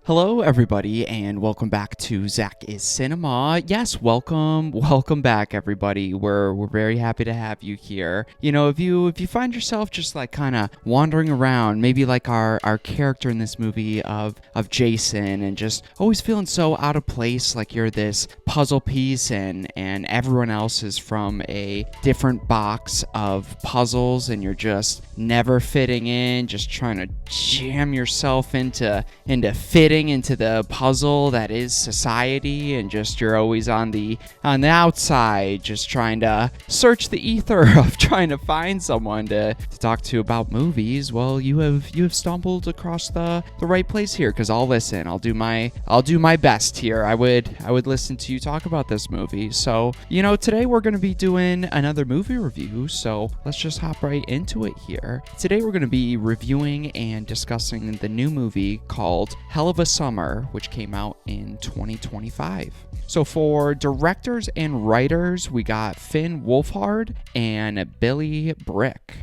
Hello, everybody, and welcome back to ZakIsCinema. Yes, welcome back, everybody. We're very happy to have you here. You know, if you find yourself just like kind of wandering around, maybe like our character in this movie of Jason, and just always feeling so out of place, like you're this puzzle piece, and everyone else is from a different box of puzzles, and you're just never fitting in, just trying to jam yourself into fitting into the puzzle that is society, and just you're always on the outside, just trying to search the ether of trying to find someone to talk to about movies. Well, you have stumbled across the right place here, because I'll listen. I'll do my best here. I would listen to you talk about this movie. So, you know, today we're going to be doing another movie review, so let's just hop right into it here. Today we're going to be reviewing and discussing the new movie called Hell of a Summer, which came out in 2025. So for directors and writers, we got Finn Wolfhard and Billy Brike.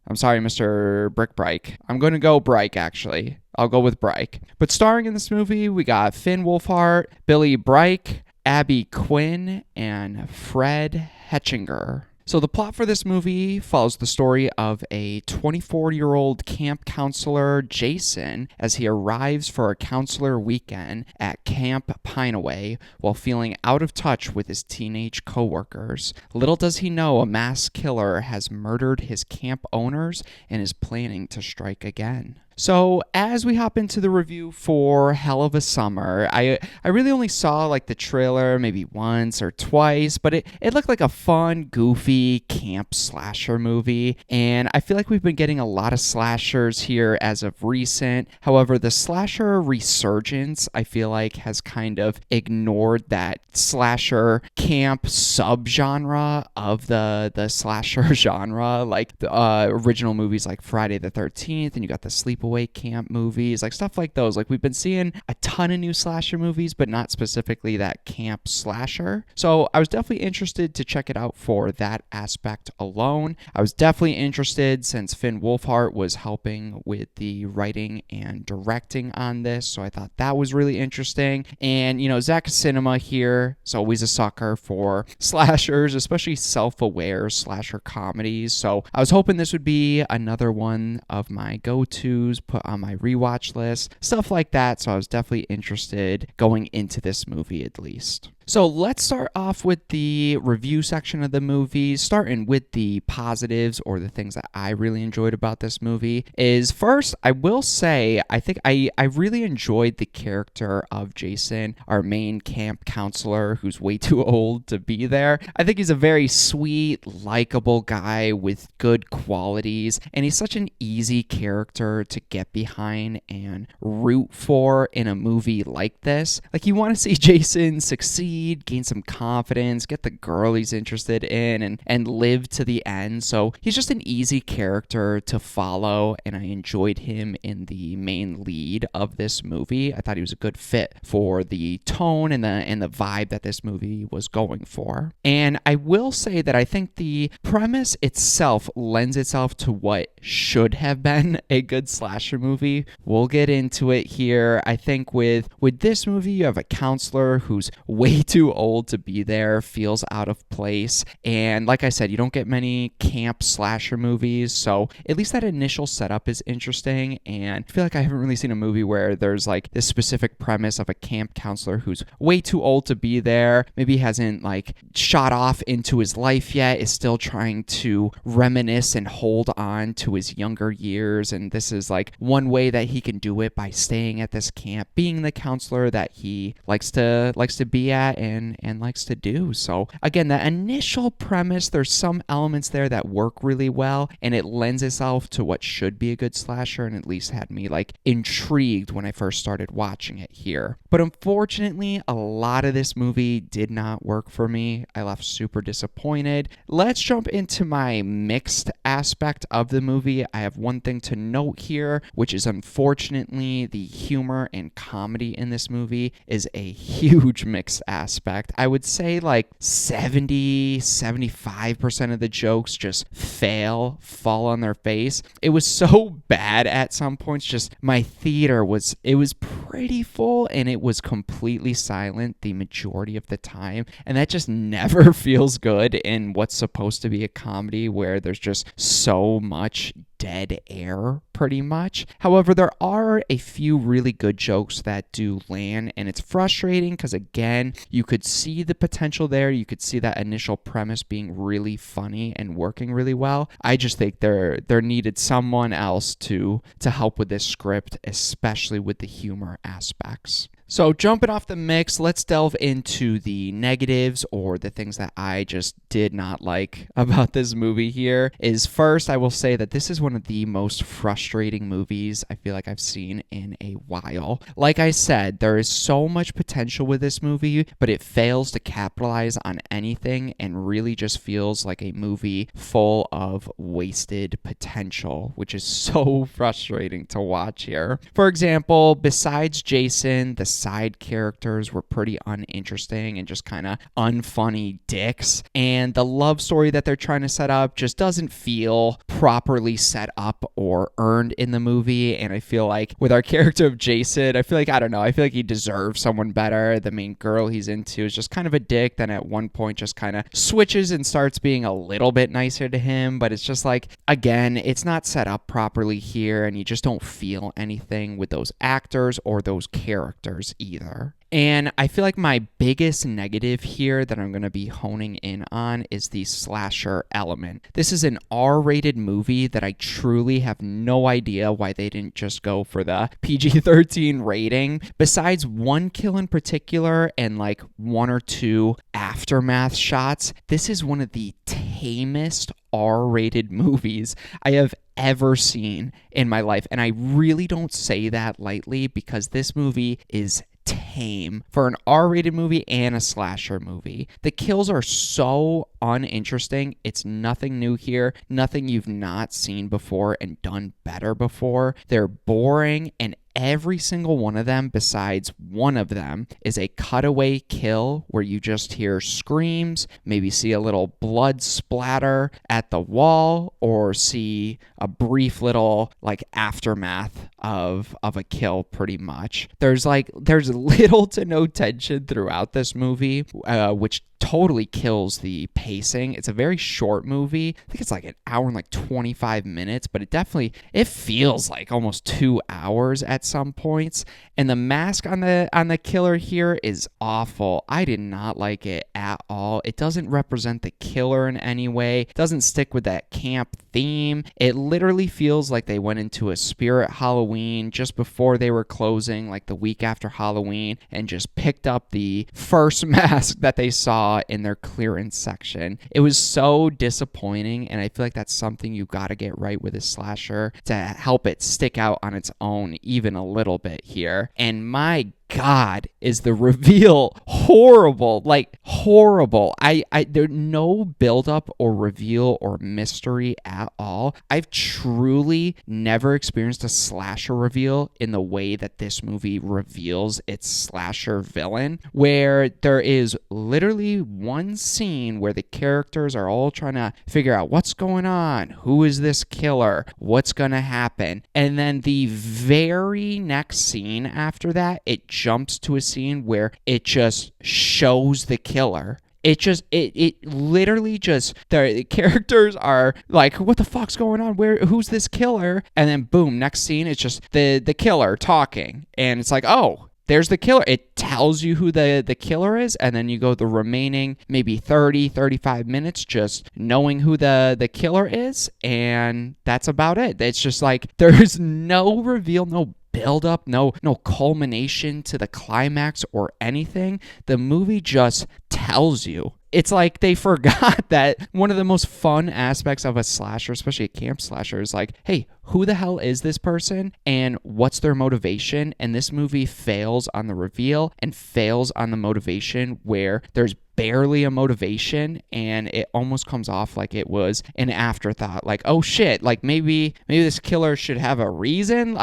I'm sorry, Mr. Brick. I'm going to go Brike, actually. I'll go with Brike. But starring in this movie, we got Finn Wolfhard, Billy Brike, Abby Quinn, and Fred Hetchinger. So the plot for this movie follows the story of a 24-year-old camp counselor, Jason, as he arrives for a counselor weekend at Camp Pineaway while feeling out of touch with his teenage coworkers. Little does he know a mass killer has murdered his camp owners and is planning to strike again. So as we hop into the review for Hell of a Summer, I really only saw like the trailer maybe once or twice, but it looked like a fun, goofy camp slasher movie, and I feel like we've been getting a lot of slashers here as of recent. However, the slasher resurgence, I feel like, has kind of ignored that slasher camp subgenre of the slasher genre, like the original movies like Friday the 13th, and you got the Sleepaway Camp movies, like stuff like those. Like, we've been seeing a ton of new slasher movies, but not specifically that camp slasher. So I was definitely interested to check it out for that aspect alone. I was definitely interested since Finn Wolfhard was helping with the writing and directing on this, so I thought that was really interesting. And, you know, ZakIsCinema here is always a sucker for slashers, especially self-aware slasher comedies, so I was hoping this would be another one of my go-tos, put on my rewatch list, stuff like that. So I was definitely interested going into this movie, at least. So let's start off with the review section of the movie, starting with the positives, or the things that I really enjoyed about this movie. Is first, I will say, I think I really enjoyed the character of Jason, our main camp counselor, who's way too old to be there. I think he's a very sweet, likable guy with good qualities, and he's such an easy character to get behind and root for in a movie like this. Like, you want to see Jason succeed, gain some confidence, get the girl he's interested in, and live to the end. So he's just an easy character to follow, and I enjoyed him in the main lead of this movie. I thought he was a good fit for the tone and the vibe that this movie was going for. And I will say that I think the premise itself lends itself to what should have been a good slasher movie. We'll get into it here. I think with this movie, you have a counselor who's way too old to be there, feels out of place, and like I said, you don't get many camp slasher movies, so at least that initial setup is interesting. And I feel like I haven't really seen a movie where there's like this specific premise of a camp counselor who's way too old to be there, maybe hasn't like shot off into his life yet, is still trying to reminisce and hold on to his younger years, and this is like one way that he can do it, by staying at this camp, being the counselor that he likes to be at and likes to do. So again, the initial premise, there's some elements there that work really well, and it lends itself to what should be a good slasher, and at least had me like intrigued when I first started watching it here. But unfortunately, a lot of this movie did not work for me. I left super disappointed. Let's jump into my mixed aspect of the movie. I have one thing to note here, which is unfortunately the humor and comedy in this movie is a huge mixed aspect aspect. I would say like 75% of the jokes just fall on their face. It was so bad at some points. Just my theater was pretty full, and it was completely silent the majority of the time. And that just never feels good in what's supposed to be a comedy where there's just so much dead air, pretty much. However, there are a few really good jokes that do land, and it's frustrating because, again, you could see the potential there. You could see that initial premise being really funny and working really well. I just think there needed someone else to help with this script, especially with the humor aspects. So jumping off the mix, let's delve into the negatives, or the things that I just did not like about this movie here. Is first, I will say that this is one of the most frustrating movies I feel like I've seen in a while. Like I said, there is so much potential with this movie, but it fails to capitalize on anything and really just feels like a movie full of wasted potential, which is so frustrating to watch here. For example, besides Jason, the side characters were pretty uninteresting and just kind of unfunny dicks, and the love story that they're trying to set up just doesn't feel properly set up or earned in the movie. And I feel like with our character of Jason, I feel like he deserves someone better. The main girl he's into is just kind of a dick, then at one point just kind of switches and starts being a little bit nicer to him, but it's just like, again, it's not set up properly here, and you just don't feel anything with those actors or those characters either. And I feel like my biggest negative here that I'm going to be honing in on is the slasher element. This is an R-rated movie that I truly have no idea why they didn't just go for the PG-13 rating. Besides one kill in particular and like one or two aftermath shots, this is one of the tamest R-rated movies I have ever seen in my life. And I really don't say that lightly, because this movie is tame for an R-rated movie and a slasher movie. The kills are so uninteresting. It's nothing new here, nothing you've not seen before and done better before. They're boring, and every single one of them, besides one of them, is a cutaway kill where you just hear screams, maybe see a little blood splatter at the wall, or see a brief little like aftermath of a kill, pretty much. There's little to no tension throughout this movie, which totally kills the pacing. It's a very short movie. I think it's like an hour and like 25 minutes, but it feels like almost 2 hours at some points. And the mask on the killer here is awful. I did not like it at all. It doesn't represent the killer in any way. It doesn't stick with that camp theme. It literally feels like they went into a Spirit Halloween just before they were closing, like the week after Halloween, and just picked up the first mask that they saw in their clearance section. It was so disappointing, and I feel like that's something you got to get right with a slasher to help it stick out on its own even a little bit here. And my God, is the reveal horrible, like horrible. There's no buildup or reveal or mystery at all. I've truly never experienced a slasher reveal in the way that this movie reveals its slasher villain, where there is literally one scene where the characters are all trying to figure out what's going on, who is this killer, what's going to happen, and then the very next scene after that, it jumps to a scene where it just shows the killer. It literally just, the characters are like, what the fuck's going on? Who's this killer? And then boom, next scene, it's just the killer talking. And it's like, oh, there's the killer. It tells you who the killer is, and then you go the remaining maybe 35 minutes just knowing who the killer is, and that's about it. It's just like, there's no reveal, no build up, no culmination to the climax or anything. The movie just tells you. It's like they forgot that one of the most fun aspects of a slasher, especially a camp slasher, is like, hey, who the hell is this person and what's their motivation? And this movie fails on the reveal and fails on the motivation, where there's barely a motivation, and it almost comes off like it was an afterthought. Like, oh shit, like maybe this killer should have a reason.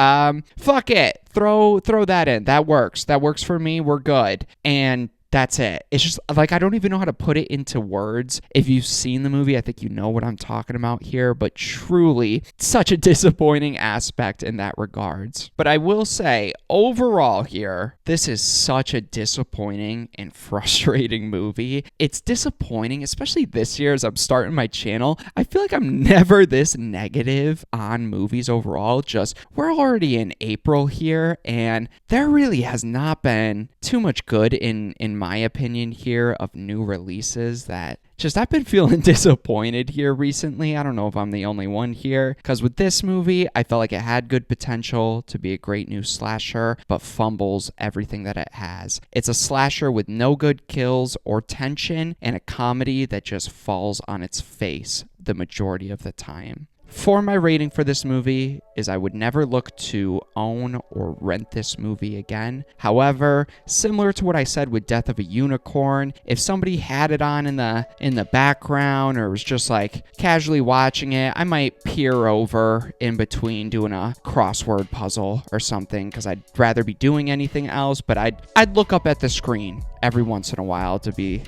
Fuck it. Throw that in. That works for me. We're good. And That's it. It's just like I don't even know how to put it into words. If you've seen the movie, I think you know what I'm talking about here, but truly such a disappointing aspect in that regards. But I will say, overall here, this is such a disappointing and frustrating movie. It's disappointing, especially this year as I'm starting my channel. I feel like I'm never this negative on movies overall. Just we're already in April here, and there really has not been too much good in my opinion here of new releases that just I've been feeling disappointed here recently. I don't know if I'm the only one here, because with this movie, I felt like it had good potential to be a great new slasher, but fumbles everything that it has. It's a slasher with no good kills or tension, and a comedy that just falls on its face the majority of the time. For my rating for this movie is I would never look to own or rent this movie again. However, similar to what I said with Death of a Unicorn, if somebody had it on in the background or was just like casually watching it, I might peer over in between doing a crossword puzzle or something because I'd rather be doing anything else, but I'd look up at the screen every once in a while to be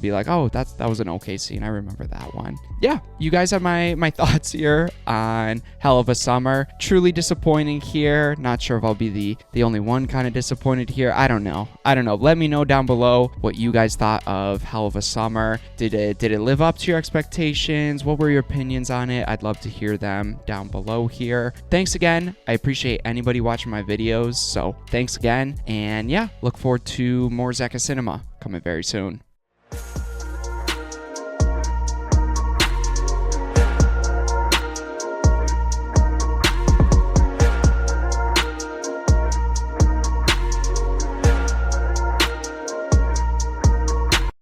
like, oh, that was an okay scene. I remember that one. Yeah, you guys have my thoughts here on Hell of a Summer. Truly disappointing here. Not sure if I'll be the only one kind of disappointed here. I don't know. Let me know down below what you guys thought of Hell of a Summer. Did it live up to your expectations? What were your opinions on it? I'd love to hear them down below here. Thanks again. I appreciate anybody watching my videos. So thanks again. And yeah, look forward to more ZakIsCinema coming very soon.